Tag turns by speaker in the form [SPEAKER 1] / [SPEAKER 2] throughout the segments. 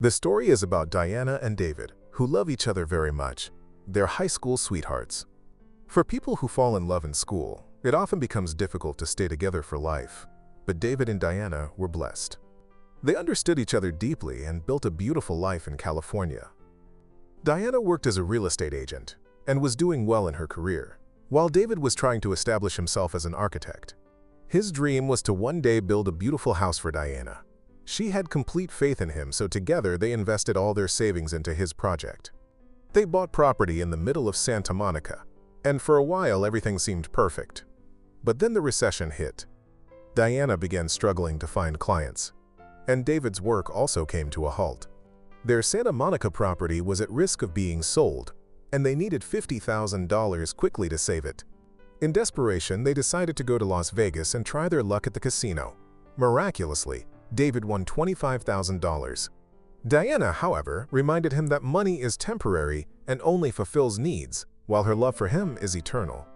[SPEAKER 1] The story is about Diana and David, who love each other very much. They're high school sweethearts. For people who fall in love in school, it often becomes difficult to stay together for life. But David and Diana were blessed. They understood each other deeply and built a beautiful life in California. Diana worked as a real estate agent and was doing well in her career, while David was trying to establish himself as an architect. His dream was to one day build a beautiful house for Diana. She had complete faith in him, so together they invested all their savings into his project. They bought property in the middle of Santa Monica, and for a while everything seemed perfect. But then the recession hit. Diana began struggling to find clients, and David's work also came to a halt. Their Santa Monica property was at risk of being sold, and they needed $50,000 quickly to save it. In desperation, they decided to go to Las Vegas and try their luck at the casino. Miraculously, David won $25,000. Diana, however, reminded him that money is temporary and only fulfills needs, while her love for him is eternal.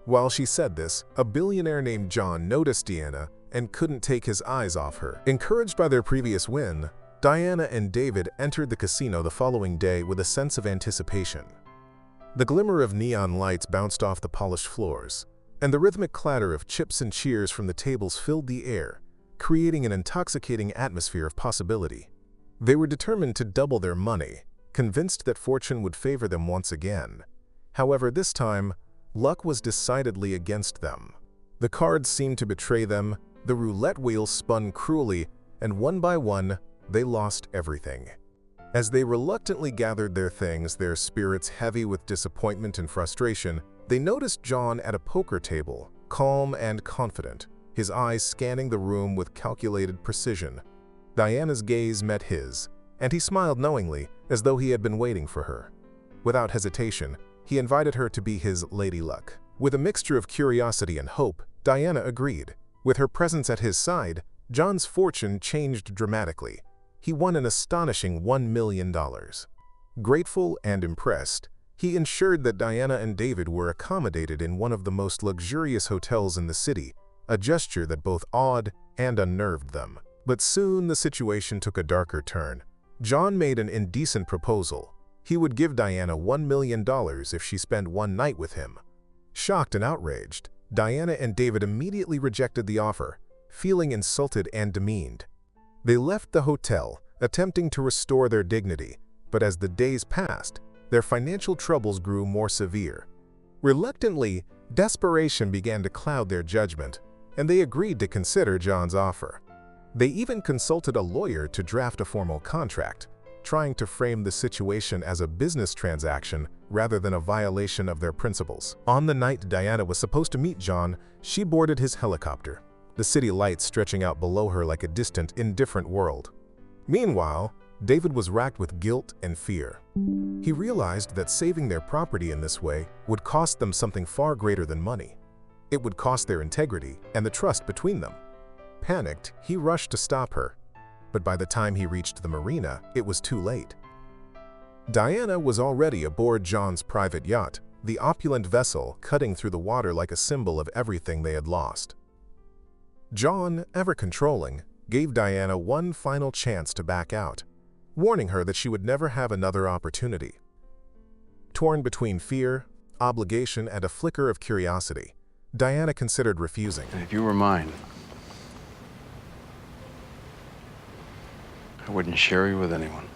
[SPEAKER 1] While she said this, a billionaire named John noticed Diana and couldn't take his eyes off her. Encouraged by their previous win, Diana and David entered the casino the following day with a sense of anticipation. The glimmer of neon lights bounced off the polished floors, and the rhythmic clatter of chips and cheers from the tables filled the air, creating an intoxicating atmosphere of possibility. They were determined to double their money, convinced that fortune would favor them once again. However, this time, luck was decidedly against them. The cards seemed to betray them, the roulette wheel spun cruelly, and one by one, they lost everything. As they reluctantly gathered their things, their spirits heavy with disappointment and frustration, they noticed John at a poker table, calm and confident, his eyes scanning the room with calculated precision. Diana's gaze met his, and he smiled knowingly, as though he had been waiting for her. Without hesitation, he invited her to be his lady luck. With a mixture of curiosity and hope, Diana agreed. With her presence at his side, John's fortune changed dramatically. He won an astonishing $1 million. Grateful and impressed, he ensured that Diana and David were accommodated in one of the most luxurious hotels in the city, a gesture that both awed and unnerved them. But soon the situation took a darker turn. John made an indecent proposal. He would give Diana $1 million if she spent one night with him. Shocked and outraged, Diana and David immediately rejected the offer, feeling insulted and demeaned. They left the hotel, attempting to restore their dignity, but as the days passed, their financial troubles grew more severe. Reluctantly, desperation began to cloud their judgment, and they agreed to consider John's offer. They even consulted a lawyer to draft a formal contract, trying to frame the situation as a business transaction rather than a violation of their principles. On the night Diana was supposed to meet John, she boarded his helicopter, the city lights stretching out below her like a distant, indifferent world. Meanwhile, David was racked with guilt and fear. He realized that saving their property in this way would cost them something far greater than money. It would cost their integrity and the trust between them. Panicked, he rushed to stop her, but by the time he reached the marina, it was too late. Diana was already aboard John's private yacht, the opulent vessel cutting through the water like a symbol of everything they had lost. John, ever controlling, gave Diana one final chance to back out, warning her that she would never have another opportunity. Torn between fear, obligation, and a flicker of curiosity, Diana considered refusing.
[SPEAKER 2] If you were mine, I wouldn't share you with anyone.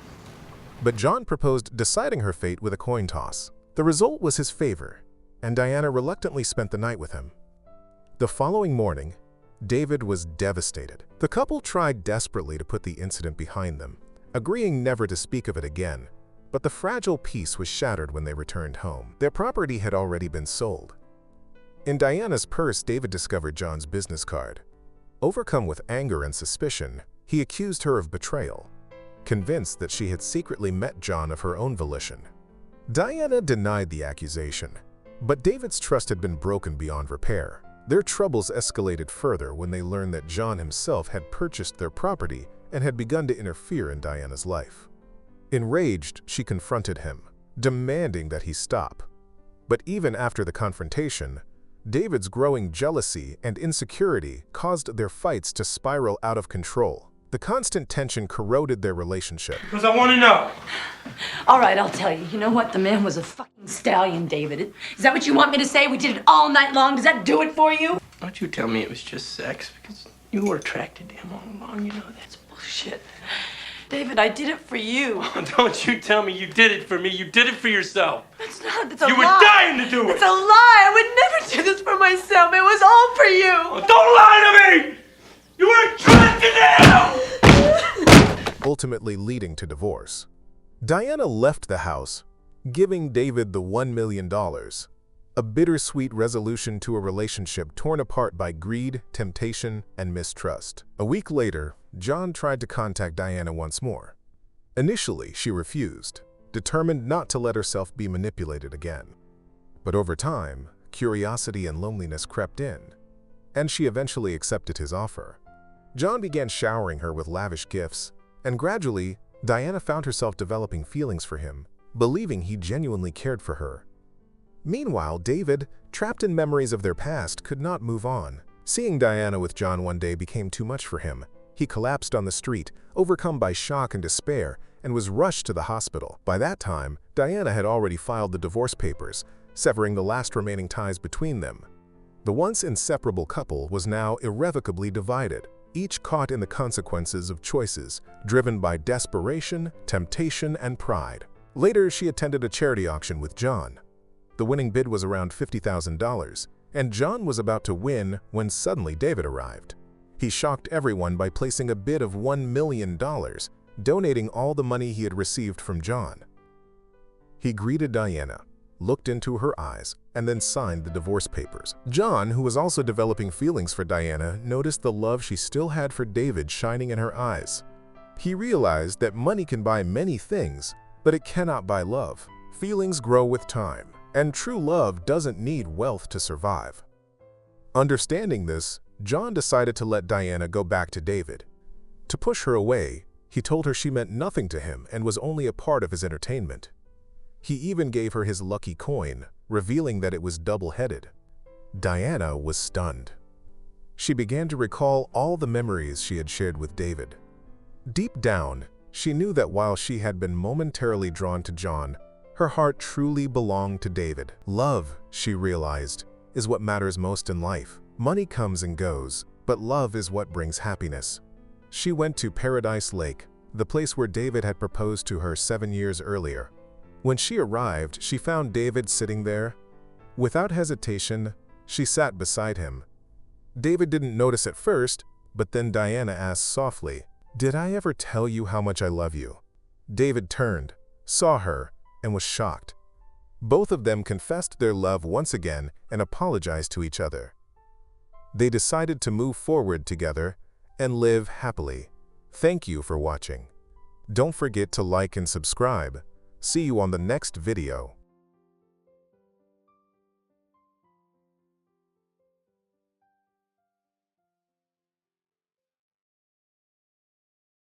[SPEAKER 1] But John proposed deciding her fate with a coin toss. The result was his favor, and Diana reluctantly spent the night with him. The following morning, David was devastated. The couple tried desperately to put the incident behind them, agreeing never to speak of it again, but the fragile peace was shattered when they returned home. Their property had already been sold. In Diana's purse, David discovered John's business card. Overcome with anger and suspicion, he accused her of betrayal, convinced that she had secretly met John of her own volition. Diana denied the accusation, but David's trust had been broken beyond repair. Their troubles escalated further when they learned that John himself had purchased their property and had begun to interfere in Diana's life. Enraged, she confronted him, demanding that he stop. But even after the confrontation, David's growing jealousy and insecurity caused their fights to spiral out of control. The constant tension corroded their relationship.
[SPEAKER 3] Because I want to know.
[SPEAKER 4] All right, I'll tell you. You know what? The man was a fucking stallion, David. Is that what you want me to say? We did it all night long. Does that do it for you?
[SPEAKER 3] Don't you tell me it was just sex, because you were attracted to him all along. You know that's
[SPEAKER 4] Bullshit. David, I did it for you.
[SPEAKER 3] Don't you tell me you did it for me. You did it for yourself.
[SPEAKER 4] That's a
[SPEAKER 3] You
[SPEAKER 4] lie.
[SPEAKER 3] were dying to do it.
[SPEAKER 4] It's a lie. I would never do this for myself. It was all for you.
[SPEAKER 3] Oh, don't lie to me! You were attracted to him!
[SPEAKER 1] Ultimately leading to divorce. Diana left the house, giving David the $1 million, a bittersweet resolution to a relationship torn apart by greed, temptation, and mistrust. A week later, John tried to contact Diana once more. Initially, she refused, determined not to let herself be manipulated again. But over time, curiosity and loneliness crept in, and she eventually accepted his offer. John began showering her with lavish gifts, and gradually, Diana found herself developing feelings for him, believing he genuinely cared for her. Meanwhile, David, trapped in memories of their past, could not move on. Seeing Diana with John one day became too much for him. He collapsed on the street, overcome by shock and despair, and was rushed to the hospital. By that time, Diana had already filed the divorce papers, severing the last remaining ties between them. The once inseparable couple was now irrevocably divided, each caught in the consequences of choices, driven by desperation, temptation, and pride. Later, she attended a charity auction with John. The winning bid was around $50,000, and John was about to win when suddenly David arrived. He shocked everyone by placing a bid of $1 million, donating all the money he had received from John. He greeted Diana, looked into her eyes, and then signed the divorce papers. John, who was also developing feelings for Diana, noticed the love she still had for David shining in her eyes. He realized that money can buy many things, but it cannot buy love. Feelings grow with time, and true love doesn't need wealth to survive. Understanding this, John decided to let Diana go back to David. To push her away, he told her she meant nothing to him and was only a part of his entertainment. He even gave her his lucky coin, revealing that it was double-headed. Diana was stunned. She began to recall all the memories she had shared with David. Deep down, she knew that while she had been momentarily drawn to John, her heart truly belonged to David. Love, she realized, is what matters most in life. Money comes and goes, but love is what brings happiness. She went to Paradise Lake, the place where David had proposed to her 7 years earlier. When she arrived, she found David sitting there. Without hesitation, she sat beside him. David didn't notice at first, but then Diana asked softly, "Did I ever tell you how much I love you?" David turned, saw her, and was shocked. Both of them confessed their love once again and apologized to each other. They decided to move forward together and live happily. Thank you for watching. Don't forget to like and subscribe. See you on the next video.